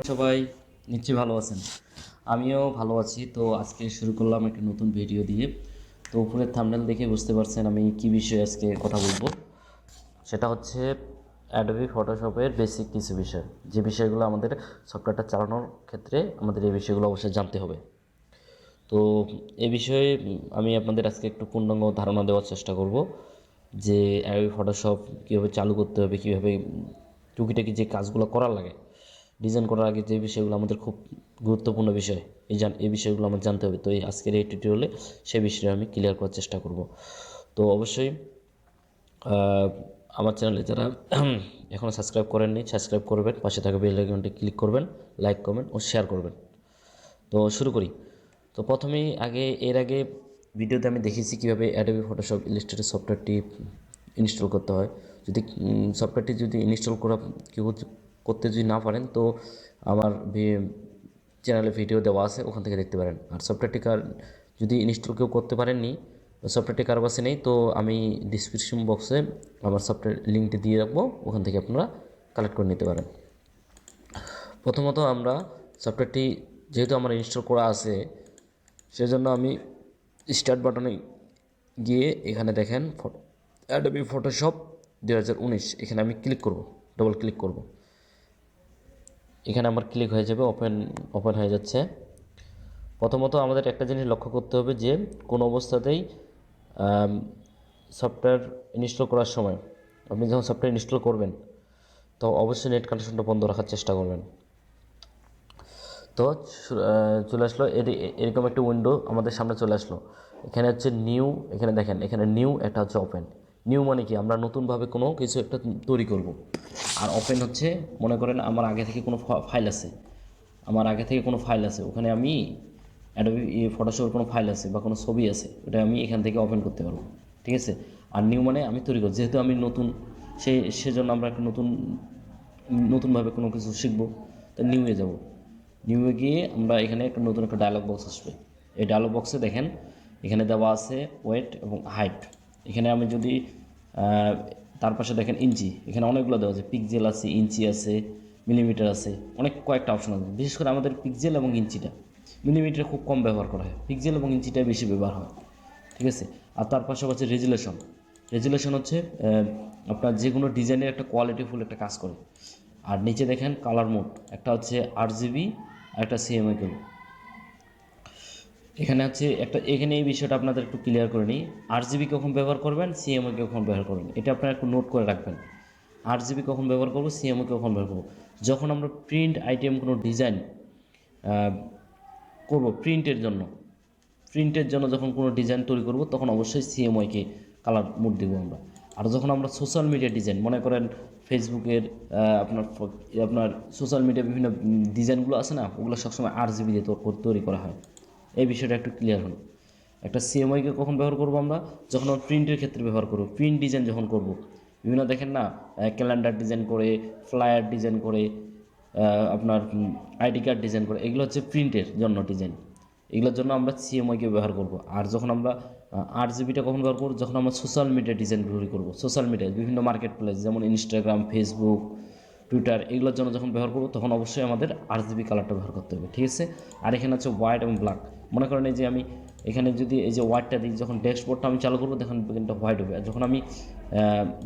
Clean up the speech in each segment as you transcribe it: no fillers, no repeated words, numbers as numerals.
সবাই নিশ্চয়ই ভালো আছেন। আমিও ভালো আছি। তো আজকে শুরু করলাম একটা নতুন ভিডিও দিয়ে। তো উপরের থাম্বনেল দেখে বুঝতে পারছেন আমি কি বিষয়ে আজকে কথা বলবো। সেটা হচ্ছে অ্যাডোবি ফটোশপের বেসিক কিছু বিষয়, যে বিষয়গুলো আমাদের সফটওয়্যারটা চালানোর ক্ষেত্রে আমাদের এই বিষয়গুলো অবশ্যই জানতে হবে। তো এই বিষয়ে আমি আপনাদের আজকে একটু পূর্ণাঙ্গ ধারণা দেওয়ার চেষ্টা করব যে অ্যাডোবি ফটোশপ কীভাবে চালু করতে হবে, কীভাবে টুকিটাকি যে কাজগুলো করার লাগে ডিজাইন করার আগে, যে বিষয়গুলো আমাদের খুব গুরুত্বপূর্ণ বিষয়, এই বিষয়গুলো আমার জানতে হবে। তো এই আজকের এই টিউটোরিয়ালে সেই বিষয়ে আমি ক্লিয়ার করার চেষ্টা করব। তো অবশ্যই আমার চ্যানেলে যারা এখনও সাবস্ক্রাইব করেননি সাবস্ক্রাইব করবেন, পাশে থাকা বেল আইকনটি ক্লিক করবেন, লাইক কমেন্ট ও শেয়ার করবেন। তো শুরু করি। তো প্রথমেই এর আগে ভিডিওতে আমি দেখিয়েছি কীভাবে অ্যাডোবি ফটোশপ ইলাস্ট্রেটর সফটওয়্যারটি ইনস্টল করতে হয়। যদি সফটওয়্যারটি যদি ইনস্টল করতে যদি না পারেন, তো আমার চ্যানেলে ভিডিও দেওয়া আছে, ওখান থেকে দেখতে পারেন। আর সফটওয়্যারটি যদি ইনস্টল কেউ করতে পারেননি, সফটওয়্যারটি কারো কাছে নেই, তো আমি ডিসক্রিপশন বক্সে আমার সফটওয়্যার লিঙ্কটি দিয়ে রাখবো, ওখান থেকে আপনারা কালেক্ট করে নিতে পারেন। প্রথমত আমরা সফটওয়্যারটি যেহেতু আমার ইনস্টল করা আছে, সেজন্য আমি স্টার্ট বাটনে গিয়ে এখানে দেখেন অ্যাডোবি ফটোশপ 2019, এখানে আমি ক্লিক করব, ডবল ক্লিক করব। এখানে আমার ক্লিক হয়ে যাবে, ওপেন হয়ে যাচ্ছে। প্রথমত আমাদের একটা জিনিস লক্ষ্য করতে হবে যে কোনো অবস্থাতেই সফটওয়্যার ইনস্টল করার সময় আপনি যখন সফটওয়্যার ইনস্টল করবেন, তো অবশ্যই নেট কানেকশনটা বন্ধ রাখার চেষ্টা করবেন। তো চলে আসলো এরকম একটা উইন্ডো আমাদের সামনে চলে আসলো। এখানে হচ্ছে নিউ, এখানে দেখেন এখানে নিউ, একটা হচ্ছে ওপেন। নিউ মানে কি, আমরা নতুনভাবে কোনো কিছু একটা তৈরি করব। আর ওপেন হচ্ছে, মনে করেন আমার আগে থেকে কোনো ফাইল আছে, ওখানে আমি অ্যাডোবি ফটোশপের কোনো ফাইল আছে বা কোনো ছবি আছে, ওটা আমি এখান থেকে ওপেন করতে পারবো। ঠিক আছে। আর নিউ মানে আমি তৈরি করব, যেহেতু আমি নতুন, সেজন্য আমরা একটা নতুনভাবে কোনো কিছু শিখবো, তো নিউয়ে যাব। নিউয়ে গিয়ে আমরা এখানে একটা নতুন একটা ডায়লগ বক্স আসবে। এই ডায়লগ বক্সে দেখেন এখানে দেওয়া আছে ওয়েট এবং হাইট। এখানে আমি যদি তার পাশে দেখেন ইঞ্চি, এখানে অনেকগুলো দেওয়া আছে, পিক্সেল আছে, ইঞ্চি আছে, মিলিমিটার আছে, অনেক কয়েকটা অপশন আছে। বিশেষ করে আমাদের পিক্সেল এবং ইঞ্চিটা, মিলিমিটার খুব কম ব্যবহার করা হয়, পিক্সেল এবং ইঞ্চিটাই বেশি ব্যবহার হয়। ঠিক আছে। আর তার পাশাপাশি রেজুলেশন হচ্ছে আপনার যে কোনো ডিজাইনের একটা কোয়ালিটিফুল একটা কাজ করে। আর নিচে দেখেন কালার মোড, একটা হচ্ছে RGB আর একটা CMYK। এখানে হচ্ছে এখানে এই বিষয়টা আপনাদের একটু ক্লিয়ার করে নিই। RGB কখন ব্যবহার করবেন, CMYK কখন ব্যবহার করবেন, এটা আপনারা একটু নোট করে রাখবেন। RGB কখন ব্যবহার করবো, CMYK কখন ব্যবহার করবো, যখন আমরা প্রিন্ট আইটেম কোনো ডিজাইন করব, প্রিন্টের জন্য যখন কোনো ডিজাইন তৈরি করব, তখন অবশ্যই CMYK কালার মোড দেবো আমরা। আর যখন আমরা সোশ্যাল মিডিয়া ডিজাইন, মনে করেন ফেসবুকের আপনার সোশ্যাল মিডিয়া বিভিন্ন ডিজাইনগুলো আছে না, ওগুলো সবসময় RGB দিয়ে তৈরি করা হয়। এই বিষয়টা একটু ক্লিয়ার হল। একটা CMYK কখন ব্যবহার করব আমরা, যখন আমরা প্রিন্টের ক্ষেত্রে ব্যবহার করব, প্রিন্ট ডিজাইন যখন করব, বিভিন্ন দেখেন না ক্যালেন্ডার ডিজাইন করে, ফ্লায়ার ডিজাইন করে, আপনার ID কার্ড ডিজাইন করে, এগুলো হচ্ছে প্রিন্টের জন্য ডিজাইন, এগুলোর জন্য আমরা CMYK ব্যবহার করব। আর যখন আমরা RGBটা কখন ব্যবহার করব, যখন আমরা সোশ্যাল মিডিয়া ডিজাইন তৈরি করব, সোশ্যাল মিডিয়ায় বিভিন্ন মার্কেট প্লেস যেমন ইনস্টাগ্রাম, ফেসবুক, টুইটার, এগুলোর জন্য যখন ব্যবহার করব, তখন অবশ্যই আমাদের RGB কালারটা ব্যবহার করতে হবে। ঠিক আছে। আর এখানে হচ্ছে হোয়াইট এবং ব্ল্যাক। মনে করেন এই যে আমি এখানে যদি এই যে হোয়াইটটা দিই, যখন ড্যাশবোর্ডটা আমি চালু করবো, দেখুন এটা হোয়াইট হবে। আর যখন আমি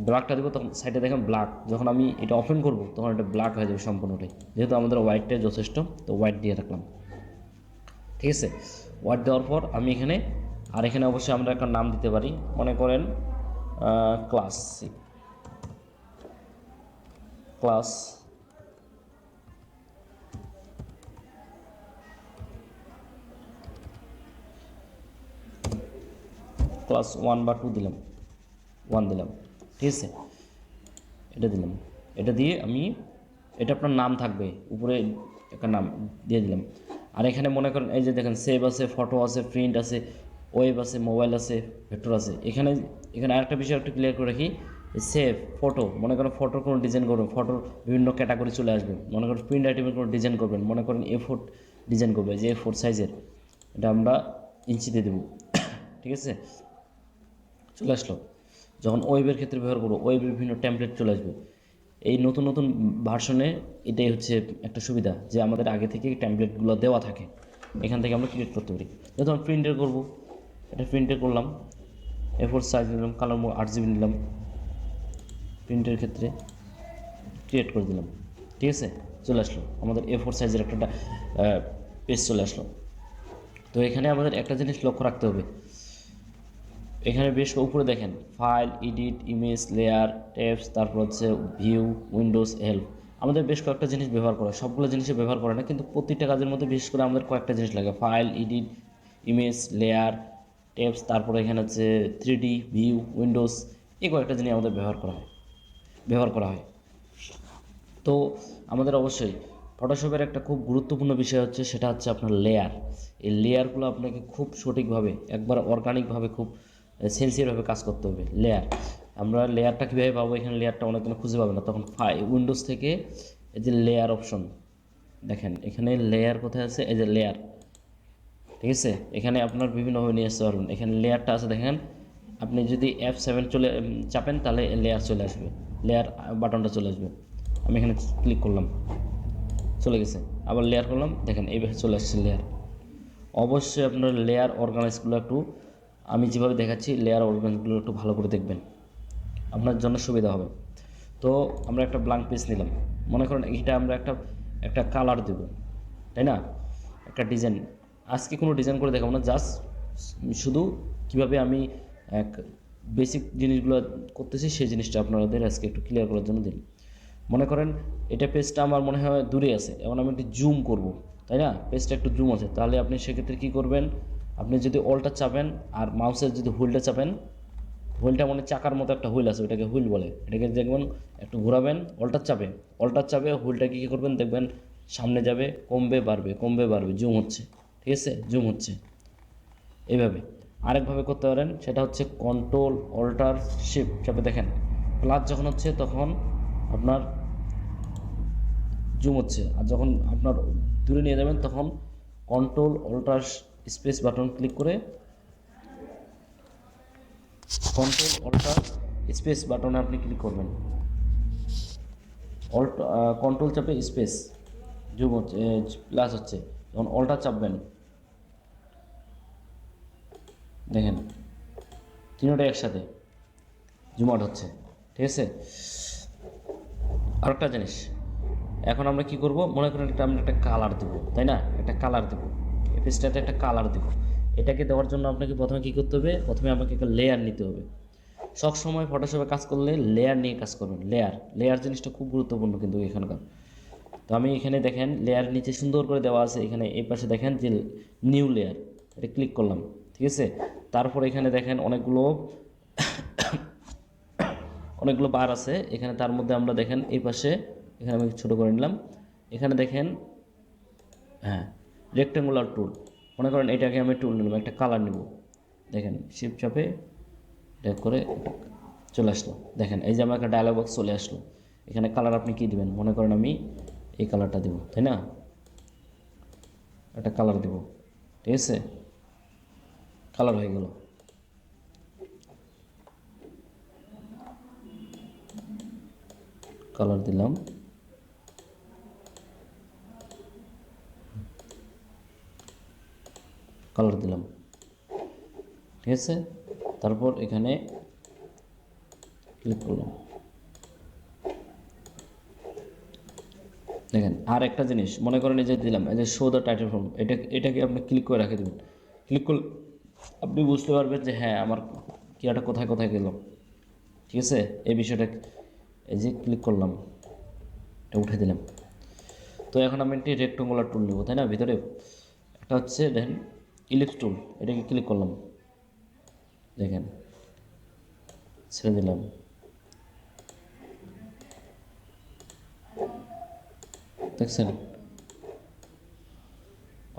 ব্ল্যাকটা দেবো, তখন সাইডে দেখেন ব্ল্যাক। যখন আমি এটা ওপেন করবো, তখন এটা ব্ল্যাক হয়ে যাবে সম্পূর্ণটাই। যেহেতু আমাদের হোয়াইটটাই যথেষ্ট, তো হোয়াইট দিয়ে রাখলাম। ঠিক আছে। হোয়াইট দেওয়ার পর আমি এখানে অবশ্যই আমরা একটা নাম দিতে পারি, মনে করেন ক্লাস ক্লাস 1 বা 2 দিলাম, 1 দিলাম। ঠিক আছে। এটা দিলাম, এটা দিয়ে এটা আপনার নাম থাকবে, উপরে একটা নাম দিয়ে দিলাম। আর এখানে মনে করেন এই যে দেখেন সেভ আছে, ফটো আছে, প্রিন্ট আছে, ওয়েব আছে, মোবাইল আছে, ভেক্টর আছে। এখানে আরেকটা বিষয় একটু ক্লিয়ার করে রাখি, সেভ ফটো, মনে করেন ফটোর কোনো ডিজাইন করবেন, ফটোর বিভিন্ন ক্যাটাগরি চলে আসবে। মনে করেন প্রিন্ট আইটেমের কোনো ডিজাইন করবেন, মনে করেন A4 ডিজাইন করবে, যে A4 সাইজের, এটা আমরা ইঞ্চিতে দেব। ঠিক আছে। চলে আসলো। যখন ওয়েবের ক্ষেত্রে ব্যবহার করবো, ওয়েবের বিভিন্ন টেমপ্লেট চলে আসবে। এই নতুন নতুন ভার্সনে এটাই হচ্ছে একটা সুবিধা যে আমাদের আগে থেকে টেমপ্লেটগুলো দেওয়া থাকে, এখান থেকে আমরা ক্রিয়েট করতে পারি। যেহেতু আমরা প্রিন্টের করবো, এটা প্রিন্টের করলাম, A4 সাইজ নিলাম, কালার 8 GB নিলাম, প্রিন্টের ক্ষেত্রে ক্রিয়েট করে দিলাম, ঠিক আছে, চলে আসলো আমাদের A4 সাইজের একটা পেজ চলে আসলো। তো এখানে আমাদের একটা জিনিস লক্ষ্য রাখতে হবে, এখানে বেশ উপরে দেখেন file, edit, image, layer, tabs, তারপর হচ্ছে ভিউ, উইন্ডোজ, হেল্প। আমাদের বেশ কয়েকটা জিনিস ব্যবহার করে, সবগুলো জিনিসে ব্যবহার করে না, কিন্তু প্রতিটা কাজের মধ্যে বিশেষ করে আমাদের কয়েকটা জিনিস লাগে, file, edit, image, layer, tabs, তারপরে এখানে হচ্ছে 3D, ভিউ, উইন্ডোজ, এই কয়েকটা জিনিস আমাদের ব্যবহার করা হয়। তো আমাদের অবশ্যই ফটোশপের একটা খুব গুরুত্বপূর্ণ বিষয় হচ্ছে, সেটা হচ্ছে আপনার লেয়ার। এই লেয়ারগুলো আপনাকে খুব সঠিকভাবে, একবার অর্গানিকভাবে, খুব সিনসিয়ারভাবে কাজ করতে হবে। আমরা লেয়ারটা কীভাবে পাবো, এখানে লেয়ারটা অনেকদিন খুঁজে পাবে না, তখন উইন্ডোজ থেকে এই যে লেয়ার অপশন দেখেন, এখানে লেয়ার কোথায় আছে, এই যে লেয়ার, ঠিক আছে, এখানে আপনার বিভিন্নভাবে নিয়ে আসতে পারবেন। এখানে লেয়ারটা আছে দেখেন, আপনি যদি F7 চাপেন তাহলে লেয়ার চলে আসবে, লেয়ার বাটনটা চলে আসবে। আমি এখানে ক্লিক করলাম, চলে গেছে, আবার লেয়ার করলাম, দেখেন এইভাবে চলে আসছে লেয়ার। অবশ্যই আপনার লেয়ার অর্গানাইজগুলো একটু, আমি যেভাবে দেখাচ্ছি লেয়ার অর্গানাইজগুলো একটু ভালো করে দেখবেন, আপনার জন্য সুবিধা হবে। তো আমরা একটা ব্ল্যাঙ্ক পেজ নিলাম, মনে করেন এটা আমরা একটা কালার দেব, তাই না, একটা ডিজাইন। আজকে কোনো ডিজাইন করে দেখাবো না, জাস্ট শুধু কিভাবে আমি এক বেসিক জিনিসগুলো করতেছি সেই জিনিসটা আপনাদের আজকে একটু ক্লিয়ার করার জন্য দিন। মনে করেন এটা পেজটা আমার মনে হয় দূরে আছে, এখন আমি একটু জুম করব, তাই না, পেজটা একটু জুম আছে, তাহলে আপনি সেক্ষেত্রে কী করবেন, আপনি যদি অলটা চাপেন আর মাউসের যদি হুইলটা চাপেন, হুইলটা মানে চাকার মতো একটা হুইল আছে, ওটাকে হুইল বলে, এটাকে দেখবেন একটু ঘোরাবেন, অলটার চাপে হুইলটাকে কী করবেন দেখবেন সামনে যাবে, কমবে বাড়বে, জুম হচ্ছে, ঠিক আছে, জুম হচ্ছে। এইভাবে আরেকভাবে করতে পারেন, সেটা হচ্ছে কন্ট্রোল অল্টার শিফট চাপে দেখেন, প্লাস যখন হচ্ছে তখন আপনার জুম হচ্ছে, আর যখন আপনার দূরে নিয়ে যাবেন তখন control alter space button click করে, কন্ট্রোল অল্টার স্পেস বাটনে আপনি ক্লিক করবেন, কন্ট্রোল চাপে স্পেস জুম হচ্ছে, প্লাস হচ্ছে, যখন অল্টার চাপবেন দেখেন তিনটাই একসাথে জুম আউট হচ্ছে, ঠিক আছে। আরেকটা জিনিস, এখন আমরা কি করব, মনে করেন আমরা একটা কালার দেবো, তাই না, একটা কালার দেবো, এই পেজটাতে একটা কালার দেবো। এটাকে দেওয়ার জন্য আপনাকে প্রথমে কী করতে হবে, প্রথমে আমাকে একটা লেয়ার নিতে হবে। সব সময় ফটোশপে কাজ করলে লেয়ার নিয়ে কাজ করবেন, লেয়ার জিনিসটা খুব গুরুত্বপূর্ণ কিন্তু এখানকার। তো আমি এখানে দেখেন লেয়ার নিচে সুন্দর করে দেওয়া আছে, এখানে এই পাশে দেখেন যে নিউ লেয়ার, এটা ক্লিক করলাম, ঠিক আছে। তারপর এখানে দেখেন অনেকগুলো বার আছে এখানে, তার মধ্যে আমরা দেখেন এই পাশে, এখানে আমি ছোটো করে নিলাম, এখানে দেখেন হ্যাঁ রেক্টেঙ্গুলার টুল, মনে করেন এটাকে আমি টুল নিলাম, একটা কালার নেব, দেখেন শিফট চাপে এটা করে চলে আসলো, দেখেন এই যে আমার একটা ডায়লগ বক্স চলে আসলো। এখানে কালার আপনি কী দেবেন, মনে করেন আমি এই কালারটা দেব, তাই না, একটা কালার দেব, ঠিক আছে, কালার হয়ে গেল। কালার দিলাম, ঠিক আছে। তারপর এখানে ক্লিক করলাম, দেখেন আর একটা জিনিস, মনে করেন এই যে দিলাম, এই যে শো দ্য টাইটেল ফ্রম, এটাকে আপনি ক্লিক করে রেখে দেবেন। ক্লিক করলে আপনি বুঝতে পারবেন যে হ্যাঁ আমার কিয়াটা কোথায় কোথায় গেল, ঠিক আছে। এই বিষয়টা, এই যে ক্লিক করলাম, এটা উঠে দিলাম। তো এখন আমি একটি রেক্টেঙ্গুলার টুল নেব, তাই না, ভিতরে একটা হচ্ছে দেখেন ইলিপস টুল, এটাকে ক্লিক করলাম, দেখেন ছেড়ে দিলাম, দেখছেন।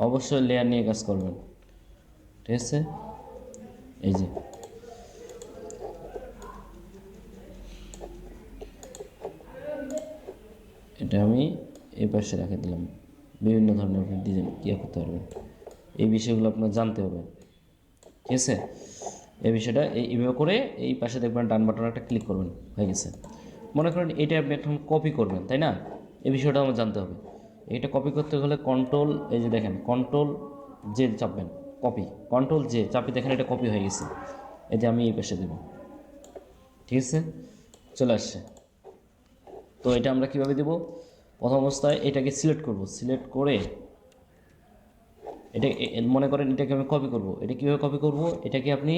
অবশ্যই লেয়ার নিয়ে কাজ করবেন, ঠিক আছে। এই যে এটা আমি এই পাশে রেখে দিলাম, বিভিন্ন ধরনের ডিজাইন করতে পারবেন, এই বিষয়গুলো আপনার জানতে হবে, ঠিক আছে। এই বিষয়টা এইভাবে করে এই পাশে দেখবেন ডান বাটনে একটা ক্লিক করবেন, হয়ে গেছে। মনে করেন এটা আপনি এখন কপি করবেন, তাই না? এই বিষয়টা আমার জানতে হবে। এটা কপি করতে হলে কন্ট্রোল, এই যে দেখেন কন্ট্রোল জে চাপবেন, কপি, কন্ট্রোল জে চাপি, দেখেন এটা কপি হয়ে গেছে। এই যে আমি এই পাশে দেব, ঠিক আছে, চলে আসছে। তো এটা আমরা কিভাবে দেব? প্রথম অবস্থায় এটাকে সিলেক্ট করব, সিলেক্ট করে এটা মনে করেন এটাকে আমি কপি করব। এটা কীভাবে কপি করব? এটাকে আপনি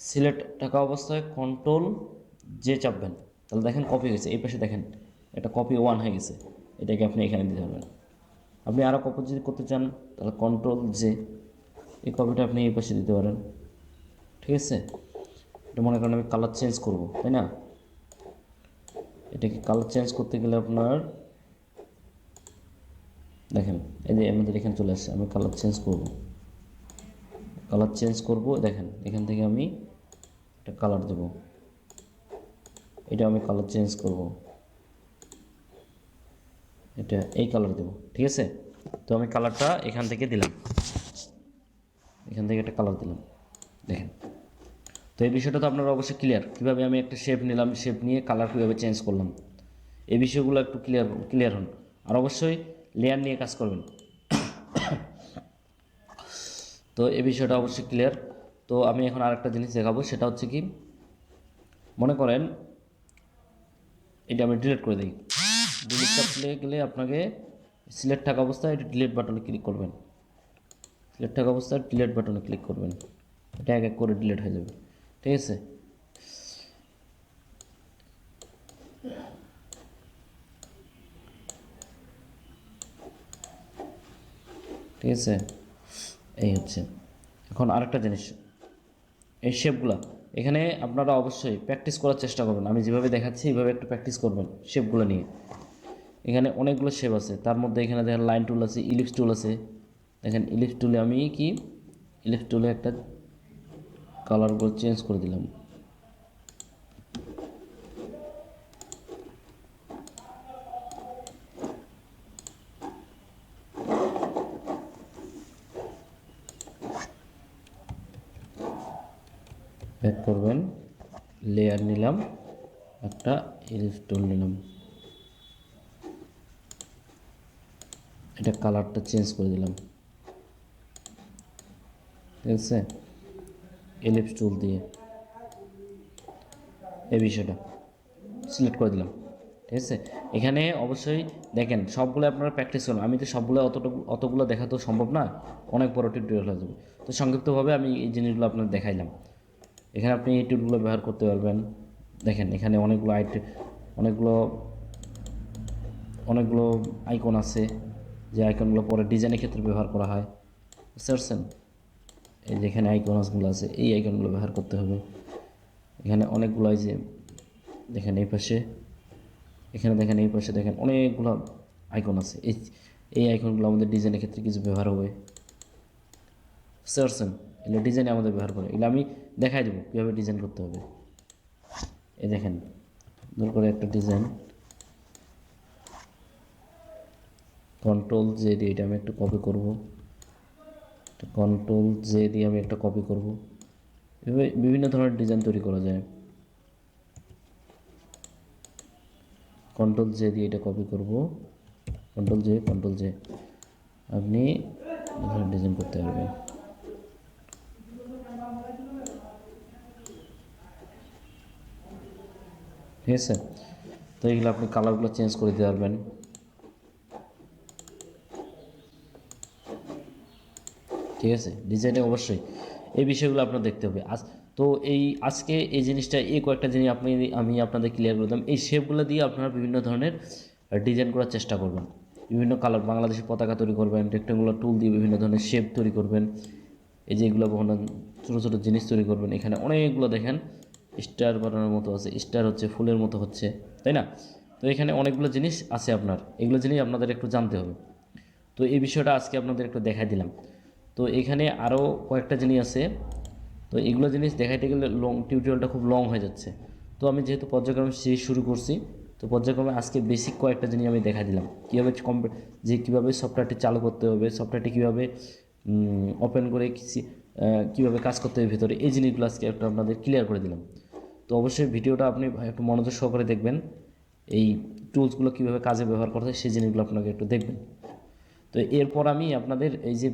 সিলেক্ট থাকা অবস্থায় কন্ট্রোল জে চাপবেন, তাহলে দেখেন কপি হয়েছে। এই পাশে দেখেন এটা কপি 1 হয়ে গেছে, এটাকে আপনি এখানে দিতে পারবেন। আপনি আরও কপি যদি করতে চান তাহলে কন্ট্রোল জে, এই কপিটা আপনি এই পাশে দিতে পারেন, ঠিক আছে। এটা মনে করেন আমি কালার চেঞ্জ করব, তাই না? এটাকে কালার চেঞ্জ করতে গেলে আপনার দেখেন এই যে আমাদের এখানে চলে আসছে, আমি কালার চেঞ্জ করব, কালার চেঞ্জ করব, দেখেন এখান থেকে আমি একটা কালার দেব, এটা আমি কালার চেঞ্জ করব, এটা এই কালার দেব, ঠিক আছে। তো আমি কালারটা এখান থেকে দিলাম, এখান থেকে একটা কালার দিলাম, দেখেন। তো এই বিষয়টা তো আপনারা অবশ্যই ক্লিয়ার, কীভাবে আমি একটা শেপ নিলাম, শেপ নিয়ে কালার কীভাবে চেঞ্জ করলাম, এই বিষয়গুলো একটু ক্লিয়ার হন। আর অবশ্যই লেয়ার নিয়ে কাজ করবেন। তো এই বিষয়টা অবশ্যই ক্লিয়ার। তো আমি এখন আরেকটা জিনিস দেখাবো, সেটা হচ্ছে কি, মনে করেন এটা আমি ডিলিট করে দিই। ডিলিট চাপলে গেলে আপনাকে সিলেক্ট থাকা অবস্থায় এটা ডিলিট বাটনে ক্লিক করবেন, সিলেক্ট থাকা অবস্থায় ডিলিট বাটনে ক্লিক করবেন, এটা এক এক করে ডিলিট হয়ে যাবে, ঠিক আছে। ঠিক আছে, এই হচ্ছে। এখন আরেকটা জিনিস, এই শেপগুলো এখানে আপনারা অবশ্যই প্র্যাকটিস করার চেষ্টা করবেন। আমি যেভাবে দেখাচ্ছি এইভাবে একটু প্র্যাকটিস করবেন শেপগুলো নিয়ে। এখানে অনেকগুলো শেপ আছে, তার মধ্যে এখানে দেখেন লাইন টুল আছে, ইলিপস টুল আছে। দেখেন ইলিপস টুলে আমি কি, ইলিপস টুলে একটা কালারগুলো চেঞ্জ করে দিলাম, ব্যাক করবেন, লেয়ার নিলাম, একটা ইলিপস টুল নিলাম, এটা কালারটা চেঞ্জ করে দিলাম, ঠিক আছে, এলিপস টুল দিয়ে এই বিষয়টা সিলেক্ট করে দিলাম, ঠিক আছে। এখানে অবশ্যই দেখেন সবগুলো আপনারা প্র্যাকটিস করুন। আমি তো সবগুলো অতগুলো দেখা তো সম্ভব না, অনেক বড় টিউটোরিয়াল হয়ে যাবে। তো সংক্ষিপ্তভাবে আমি এই জিনিসগুলো আপনার দেখাইলাম। এখানে আপনি এই টুলগুলো ব্যবহার করতে পারবেন। দেখেন এখানে অনেকগুলো অনেকগুলো আইকন আছে, যে আইকনগুলো পরে ডিজাইনের ক্ষেত্রে ব্যবহার করা হয়, বুঝতে পারছেন। এই যেখানে আইকনসগুলো আছে, এই আইকনগুলো ব্যবহার করতে হবে। এখানে অনেকগুলো, এই যে দেখেন এই পাশে, এখানে দেখেন এই পাশে, দেখেন অনেকগুলো আইকন আছে। এই আইকনগুলো আমাদের ডিজাইনের ক্ষেত্রে কিছু ব্যবহার হবে, বুঝতে পারছেন। এগুলো ডিজাইনে আমাদের ব্যবহার করে, এগুলো আমি দেখাই দেবো কীভাবে ডিজাইন করতে হবে। এই দেখেন ধর করে একটা ডিজাইন, কন্ট্রোল জে দিয়ে এটা আমি একটু কপি করব, কন্ট্রোল জে দিয়ে আমি একটা কপি করব। এভাবে বিভিন্ন ধরনের ডিজাইন তৈরি করা যায়। কন্ট্রোল জে দিয়ে এটা কপি করব, কন্ট্রোল জে আপনি এখানে ডিজাইন করতে পারবেন, ঠিক আছে। তো এইগুলো আপনি কালারগুলো চেঞ্জ করে দিতে পারবেন, ঠিক আছে। ডিজাইনে অবশ্যই এই বিষয়গুলো আপনার দেখতে হবে। তো আজকে এই জিনিসটা, এই কয়েকটা জিনিস আমি আপনাদের ক্লিয়ার করে দিলাম। এই শেপগুলো দিয়ে আপনারা বিভিন্ন ধরনের ডিজাইন করার চেষ্টা করবেন। বিভিন্ন কালার, বাংলাদেশের পতাকা তৈরি করবেন, রেক্টেঙ্গুলার টুল দিয়ে বিভিন্ন ধরনের শেপ তৈরি করবেন। এই যে এগুলো কখনো ছোটো ছোটো জিনিস তৈরি করবেন। এখানে অনেকগুলো দেখেন স্টার বানানোর মতো আছে, স্টার হচ্ছে ফুলের মতো হচ্ছে, তাই না? তো এখানে অনেকগুলো জিনিস আছে আপনার, এগুলো জিনিস আপনাদের একটু জানতে হবে। তো এই বিষয়টা আজকে আপনাদের একটু দেখাই দিলাম। তো এখানে আরও কয়েকটা জিনিস আছে, তো এগুলো জিনিস দেখাইতে গেলে টিউটোরিয়ালটা খুব লং হয়ে যাচ্ছে। তো আমি যেহেতু পর্যায়ক্রমে শুরু করছি, তো পর্যায়ক্রমে আজকে বেসিক কয়েকটা জিনিস আমি দেখাই দিলাম, কীভাবে কীভাবে সফটওয়্যারটি চালু করতে হবে, সফটওয়্যারটি কীভাবে ওপেন করে কীভাবে কাজ করতে হবে ভিতরে, এই জিনিসগুলো আজকে একটু আপনাদের ক্লিয়ার করে দিলাম। তো অবশ্যই ভিডিওটা আপনি একটু মনোযোগ সহকারে দেখবেন এই টুলসগুলো কীভাবে কাজে ব্যবহার করতে হয় সেই জিনিসগুলো আপনাকে একটু দেখবেন। তো এরপর আমি আপনাদের এই যে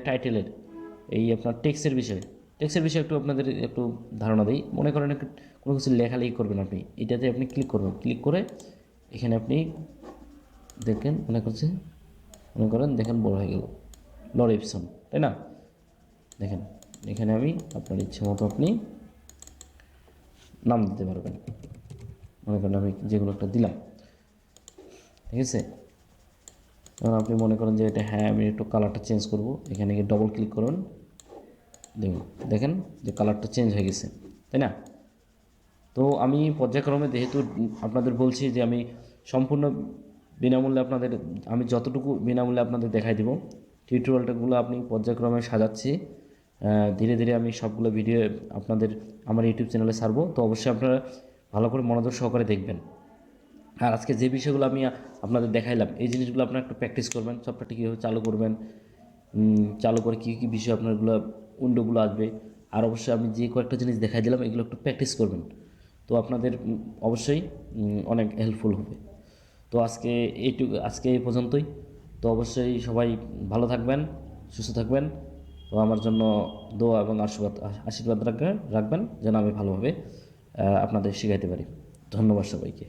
টাইটেলের এই আপনার টেক্সটের বিষয়ে একটু আপনাদের একটু ধারণা দিই। মনে করেন কোনো কিছু লেখালেখি করবেন, আপনি এটাতে আপনি ক্লিক করবেন, ক্লিক করে এখানে আপনি দেখেন মনে করেন দেখেন বড় হয়ে গেল লর্ড এপসন, তাই না? দেখেন এখানে আমি আপনার ইচ্ছে মতো আপনি নাম দিতে পারবেন। মনে করেন আমি যেগুলো একটা দিলাম, ঠিক আছে? তখন আপনি মনে করেন যে এটা হ্যাঁ আমি একটু কালারটা চেঞ্জ করব, এখানে গিয়ে ডবল ক্লিক করুন, দেখেন যে কালারটা চেঞ্জ হয়ে গেছে, তাই না? তো আমি পর্যায়ক্রমে যেহেতু আপনাদের বলছি যে আমি সম্পূর্ণ বিনামূল্যে আপনাদের, আমি যতটুকু বিনামূল্যে আপনাদের দেখাই দেব, টিউটোরিয়ালগুলো আপনি পর্যায়ক্রমে সাজাচ্ছি। ধীরে ধীরে আমি সবগুলো ভিডিও আপনাদের আমার ইউটিউব চ্যানেলে ছাড়বো। তো অবশ্যই আপনারা ভালো করে মনোযোগ সহকারে দেখবেন। আর আজকে যে বিষয়গুলো আমি আপনাদের দেখাইলাম এই জিনিসগুলো আপনারা একটু প্র্যাকটিস করবেন। সফটওয়্যারটি কীভাবে চালু করবেন, চালু করে কী কী বিষয় আপনারগুলো উইন্ডোগুলো আসবে, আর অবশ্যই আমি যে কয়েকটা জিনিস দেখাই দিলাম এগুলো একটু প্র্যাকটিস করবেন। তো আপনাদের অবশ্যই অনেক হেল্পফুল হবে। তো আজকে এই পর্যন্তই। তো অবশ্যই সবাই ভালো থাকবেন, সুস্থ থাকবেন। তো আমার জন্য দোয়া এবং আশীর্বাদ রাখবেন যেন আমি ভালোভাবে আপনাদের শেখাইতে পারি। ধন্যবাদ সবাইকে।